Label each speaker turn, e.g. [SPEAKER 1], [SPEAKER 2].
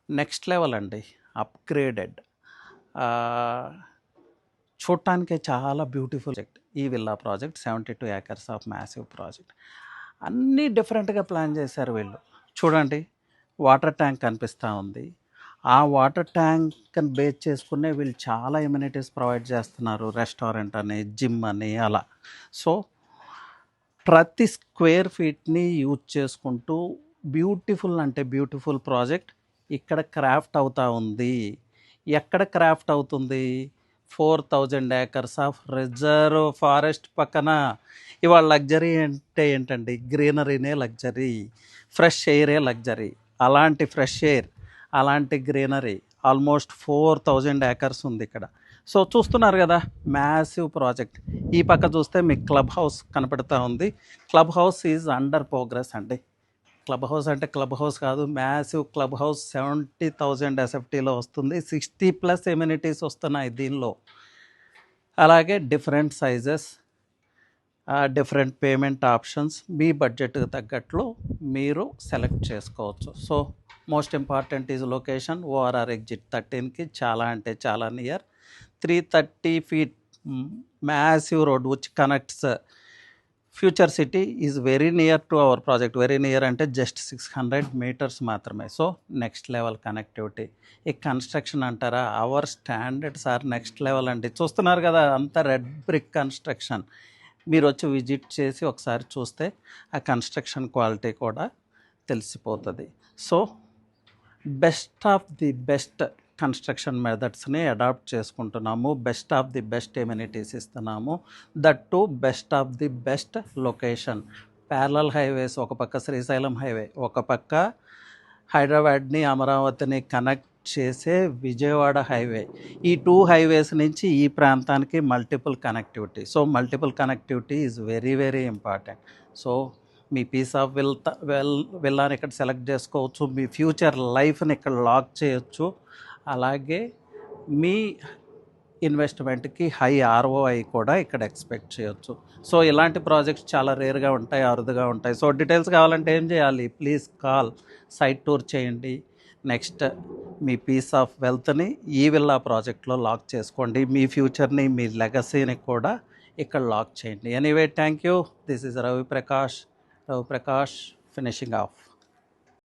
[SPEAKER 1] Next level అండి. Upgraded. చూడటానికే చాలా beautiful project. ఈ villa project 72 acres of massive project. అన్నీ డిఫరెంట్‌గా ప్లాన్ చేశారు వీళ్ళు. చూడండి, వాటర్ ట్యాంక్ కనిపిస్తూ ఉంది. ఆ వాటర్ ట్యాంక్‌ని బేస్ చేసుకునే వీళ్ళు చాలా ఎమ్యూనిటీస్ ప్రొవైడ్ చేస్తున్నారు. రెస్టారెంట్ అని, జిమ్ అని అలా. సో ప్రతి స్క్వేర్ ఫీట్ని యూజ్ చేసుకుంటూ బ్యూటిఫుల్ అంటే బ్యూటిఫుల్ ప్రాజెక్ట్ ఇక్కడ క్రాఫ్ట్ అవుతా ఉంది. ఎక్కడ క్రాఫ్ట్ అవుతుంది? 4000 ఏకర్స్ ఆఫ్ రిజర్వ్ ఫారెస్ట్ పక్కన. ఇవాళ లగ్జరీ అంటే ఏంటండి? గ్రీనరీనే లగ్జరీ, ఫ్రెష్ ఎయిరే లగ్జరీ. అలాంటి ఫ్రెష్ ఎయిర్, అలాంటి గ్రీనరీ ఆల్మోస్ట్ 4000 ఏకర్స్ ఉంది ఇక్కడ. సో చూస్తున్నారు కదా, మ్యాసివ్ ప్రాజెక్ట్. ఈ పక్క చూస్తే మీకు క్లబ్ హౌస్ కనపడుతూ ఉంది. Club house is under progress అండి. క్లబ్ హౌస్ అంటే క్లబ్ హౌస్ కాదు, మ్యాసివ్ క్లబ్ హౌస్ 70,000 ఎస్ఎఫ్టీలో వస్తుంది. 60+ ఎమ్యూనిటీస్ వస్తున్నాయి దీనిలో. అలాగే different sizes, different payment options మీ బడ్జెట్కి తగ్గట్లు మీరు సెలెక్ట్ చేసుకోవచ్చు. So most important is location. ORR exit 13కి చాలా అంటే చాలా near. 330 feet massive road which connects future city is very near to our project. Very near అంటే జస్ట్ 600 meters మాత్రమే. So next level connectivity. ఈ కన్స్ట్రక్షన్ అంటారా, our standards are next level అండి. చూస్తున్నారు కదా, అంతా రెడ్ బ్రిక్ కన్స్ట్రక్షన్. మీరు వచ్చి విజిట్ చేసి ఒకసారి చూస్తే ఆ కన్స్ట్రక్షన్ క్వాలిటీ కూడా తెలిసిపోతుంది. So best of the best construction మెథడ్స్ని అడాప్ట్ చేసుకుంటున్నాము. Best of the best amenities ఇస్తున్నాము. That to best of the best location. Parallel highways, ఒక పక్క శ్రీశైలం హైవే, ఒక పక్క హైదరాబాద్ని అమరావతిని కనెక్ట్ చేసే విజయవాడ హైవే. ఈ 2 హైవేస్ నుంచి ఈ ప్రాంతానికి multiple connectivity. So multiple connectivity is very very important. So మీ పీస్ ఆఫ్ విల్లాని ఇక్కడ సెలెక్ట్ చేసుకోవచ్చు. మీ ఫ్యూచర్ లైఫ్ని ఇక్కడ లాక్ చేయొచ్చు. అలాగే మీ ఇన్వెస్ట్మెంట్కి హై ఆర్ఓఐ కూడా ఇక్కడ ఎక్స్పెక్ట్ చేయొచ్చు. సో ఇలాంటి ప్రాజెక్ట్స్ చాలా రేర్గా ఉంటాయి, అరుదుగా ఉంటాయి. సో డీటెయిల్స్ కావాలంటే ఏం చేయాలి? ప్లీజ్ కాల్, సైట్ టూర్ చేయండి. నెక్స్ట్ మీ పీస్ ఆఫ్ వెల్త్ని ఈ విల్లా ప్రాజెక్ట్లో లాక్ చేసుకోండి. మీ ఫ్యూచర్ని, మీ లెగసీని కూడా ఇక్కడ లాక్ చేయండి. Anyway, thank you. This is Ravi Prakash finishing of.